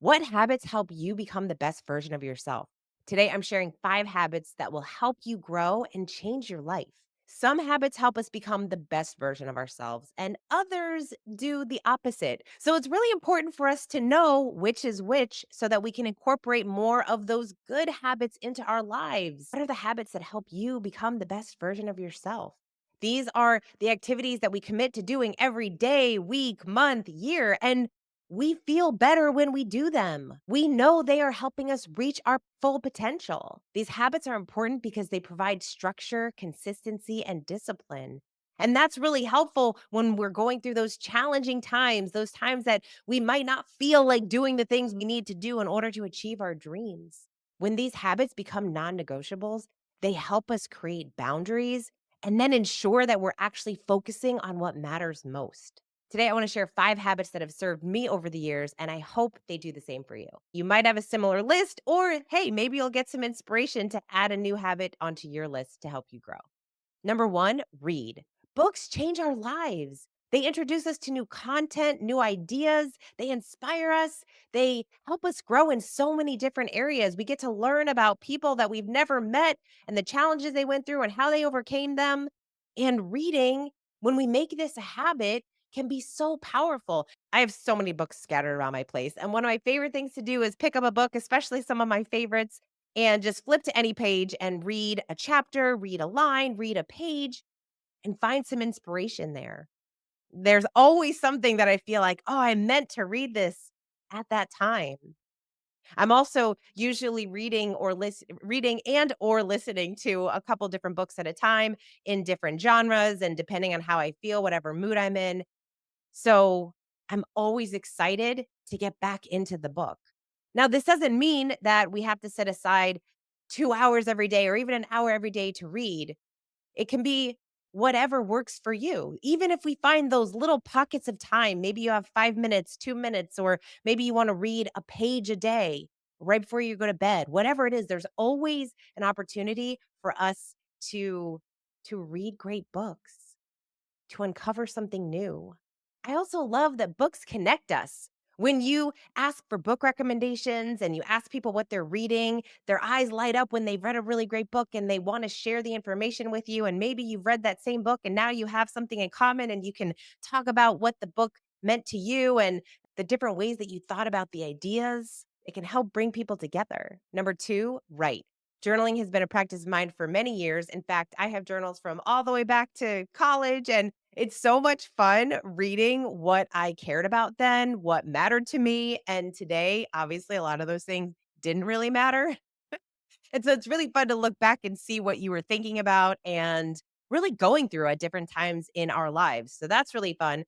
What habits help you become the best version of yourself? Today, I'm sharing 5 habits that will help you grow and change your life. Some habits help us become the best version of ourselves, and others do the opposite. So, it's really important for us to know which is which so that we can incorporate more of those good habits into our lives. What are the habits that help you become the best version of yourself? These are the activities that we commit to doing every day, week, month, year, and we feel better when we do them. We know they are helping us reach our full potential. These habits are important because they provide structure, consistency, and discipline. And that's really helpful when we're going through those challenging times, those times that we might not feel like doing the things we need to do in order to achieve our dreams. When these habits become non negotiables, they help us create boundaries and then ensure that we're actually focusing on what matters most. Today, I want to share 5 habits that have served me over the years, and I hope they do the same for you. You might have a similar list, or hey, maybe you'll get some inspiration to add a new habit onto your list to help you grow. Number one, read. Books change our lives. They introduce us to new content, new ideas. They inspire us. They help us grow in so many different areas. We get to learn about people that we've never met and the challenges they went through and how they overcame them. And reading, when we make this a habit, can be so powerful. I have so many books scattered around my place. And one of my favorite things to do is pick up a book, especially some of my favorites, and just flip to any page and read a chapter, read a line, read a page, and find some inspiration there. There's always something that I feel like, oh, I meant to read this at that time. I'm also usually reading and or listening to a couple different books at a time in different genres and depending on how I feel, whatever mood I'm in. So I'm always excited to get back into the book. Now, this doesn't mean that we have to set aside 2 hours every day or even an hour every day to read. It can be whatever works for you. Even if we find those little pockets of time, maybe you have 5 minutes, 2 minutes, or maybe you want to read a page a day right before you go to bed, whatever it is, there's always an opportunity for us to read great books, to uncover something new. I also love that books connect us. When you ask for book recommendations and you ask people what they're reading, their eyes light up when they've read a really great book and they want to share the information with you. And maybe you've read that same book and now you have something in common and you can talk about what the book meant to you and the different ways that you thought about the ideas. It can help bring people together. Number two, write. Journaling has been a practice of mine for many years. In fact, I have journals from all the way back to college, and it's so much fun reading what I cared about then, what mattered to me. And today, obviously, a lot of those things didn't really matter. And so it's really fun to look back and see what you were thinking about and really going through at different times in our lives. So that's really fun.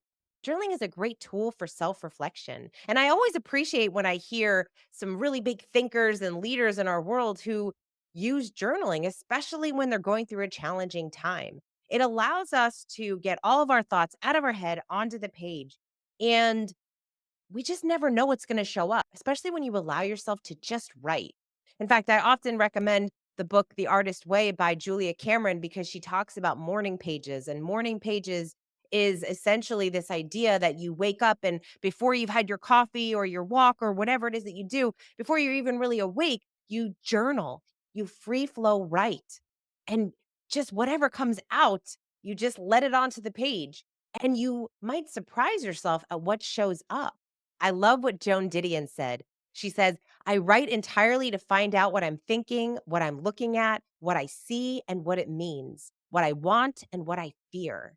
Journaling is a great tool for self reflection. And I always appreciate when I hear some really big thinkers and leaders in our world who use journaling, especially when they're going through a challenging time. It allows us to get all of our thoughts out of our head onto the page. And we just never know what's going to show up, especially when you allow yourself to just write. In fact, I often recommend the book The Artist Way by Julia Cameron because she talks about morning pages. And morning pages is essentially this idea that you wake up and before you've had your coffee or your walk or whatever it is that you do, before you're even really awake, you journal, you free flow write. And just whatever comes out, you just let it onto the page. And you might surprise yourself at what shows up. I love what Joan Didion said. She says, I write entirely to find out what I'm thinking, what I'm looking at, what I see, and what it means, what I want and what I fear.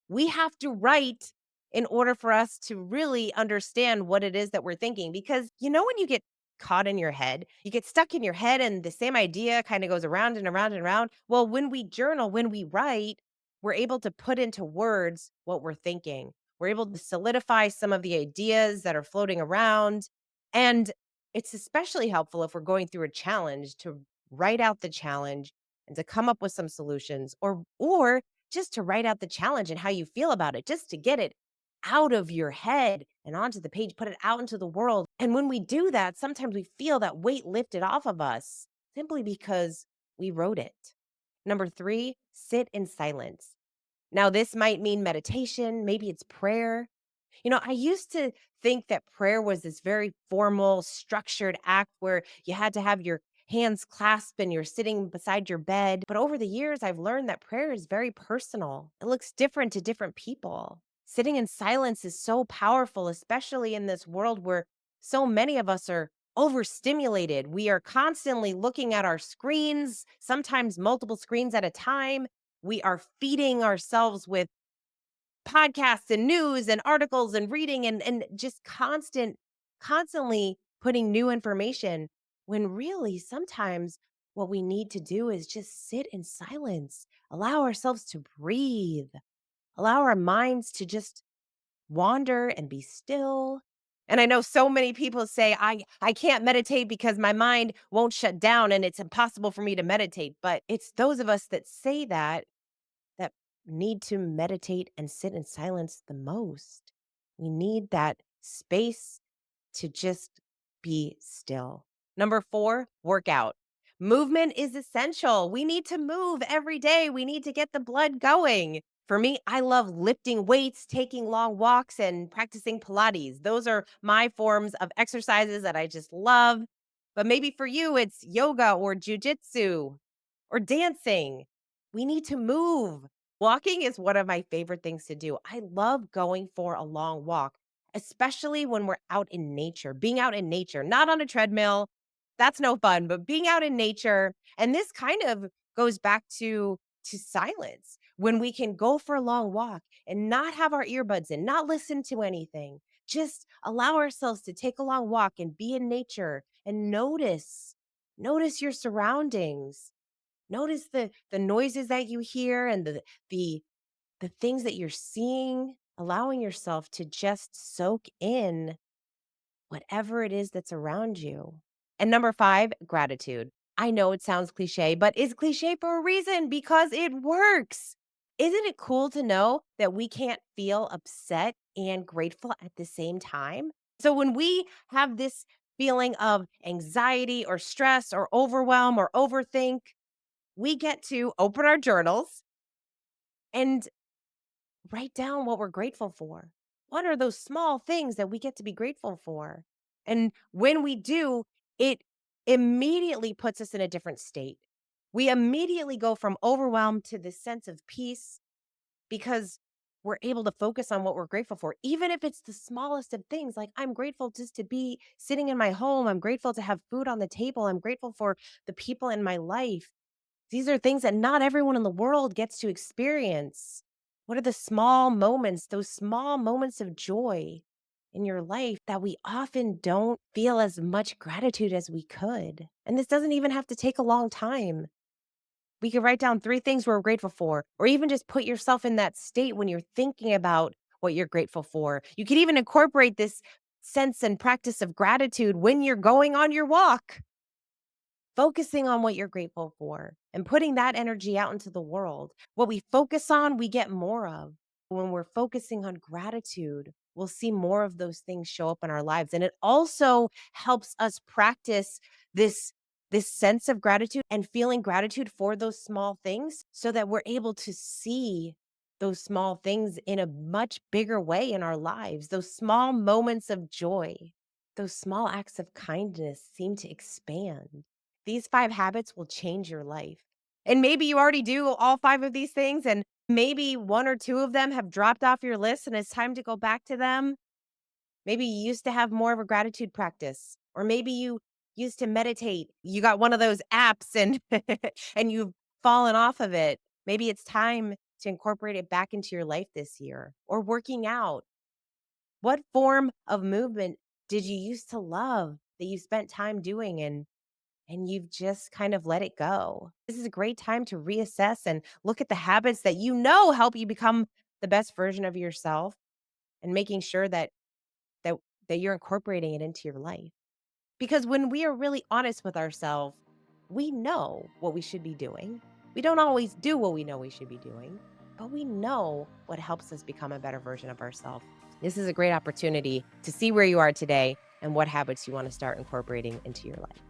We have to write in order for us to really understand what it is that we're thinking. Because, when you get caught in your head, you get stuck in your head and the same idea kind of goes around and around and around. Well, when we journal, when we write, we're able to put into words what we're thinking. We're able to solidify some of the ideas that are floating around. And it's especially helpful if we're going through a challenge to write out the challenge and to come up with some solutions or just to write out the challenge and how you feel about it, just to get it out of your head and onto the page, put it out into the world. And when we do that, sometimes we feel that weight lifted off of us simply because we wrote it. Number three, sit in silence. Now, this might mean meditation, maybe it's prayer. I used to think that prayer was this very formal, structured act where you had to have your hands clasped and you're sitting beside your bed. But over the years, I've learned that prayer is very personal. It looks different to different people. Sitting in silence is so powerful, especially in this world where so many of us are overstimulated. We are constantly looking at our screens, sometimes multiple screens at a time. We are feeding ourselves with podcasts and news and articles and reading and just constantly putting new information when really sometimes what we need to do is just sit in silence, allow ourselves to breathe, allow our minds to just wander and be still. And I know so many people say I can't meditate because my mind won't shut down and it's impossible for me to meditate, but it's those of us that say that need to meditate and sit in silence the most. We need that space to just be still. Number 4, workout. Movement is essential. We need to move every day. We need to get the blood going. For me, I love lifting weights, taking long walks, and practicing Pilates. Those are my forms of exercises that I just love. But maybe for you, it's yoga or jujitsu or dancing. We need to move. Walking is one of my favorite things to do. I love going for a long walk, especially when we're out in nature, being out in nature, not on a treadmill. That's no fun, but being out in nature. And this kind of goes back to silence when we can go for a long walk and not have our earbuds in, not listen to anything. Just allow ourselves to take a long walk and be in nature and notice your surroundings. Notice the noises that you hear and the the things that you're seeing, allowing yourself to just soak in whatever it is that's around you. And number 5, gratitude. I know it sounds cliche, but it's cliche for a reason because it works. Isn't it cool to know that we can't feel upset and grateful at the same time? So when we have this feeling of anxiety or stress or overwhelm or overthink, we get to open our journals and write down what we're grateful for. What are those small things that we get to be grateful for? And when we do, it immediately puts us in a different state. We immediately go from overwhelmed to this sense of peace because we're able to focus on what we're grateful for, even if it's the smallest of things. Like, I'm grateful just to be sitting in my home. I'm grateful to have food on the table. I'm grateful for the people in my life. These are things that not everyone in the world gets to experience. What are the small moments, those small moments of joy in your life that we often don't feel as much gratitude as we could? And this doesn't even have to take a long time. We could write down 3 things we're grateful for, or even just put yourself in that state when you're thinking about what you're grateful for. You could even incorporate this sense and practice of gratitude when you're going on your walk. Focusing on what you're grateful for and putting that energy out into the world. What we focus on, we get more of. When we're focusing on gratitude, we'll see more of those things show up in our lives. And it also helps us practice this this sense of gratitude and feeling gratitude for those small things so that we're able to see those small things in a much bigger way in our lives, those small moments of joy. Those small acts of kindness seem to expand. These 5 habits will change your life. And maybe you already do all 5 of these things, and maybe 1 or 2 of them have dropped off your list and it's time to go back to them. Maybe you used to have more of a gratitude practice, or maybe you used to meditate. You got one of those apps and and you've fallen off of it. Maybe it's time to incorporate it back into your life this year, or working out. What form of movement did you used to love that you spent time doing and you've just kind of let it go? This is a great time to reassess and look at the habits that you know help you become the best version of yourself and making sure that that you're incorporating it into your life. Because when we are really honest with ourselves, we know what we should be doing. We don't always do what we know we should be doing, but we know what helps us become a better version of ourselves. This is a great opportunity to see where you are today and what habits you want to start incorporating into your life.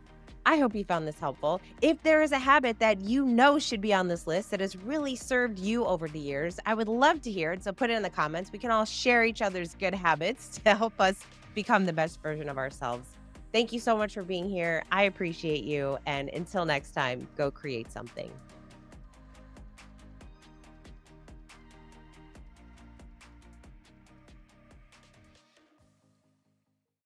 I hope you found this helpful. If there is a habit that you know should be on this list that has really served you over the years, I would love to hear it. So put it in the comments. We can all share each other's good habits to help us become the best version of ourselves. Thank you so much for being here. I appreciate you. And until next time, go create something.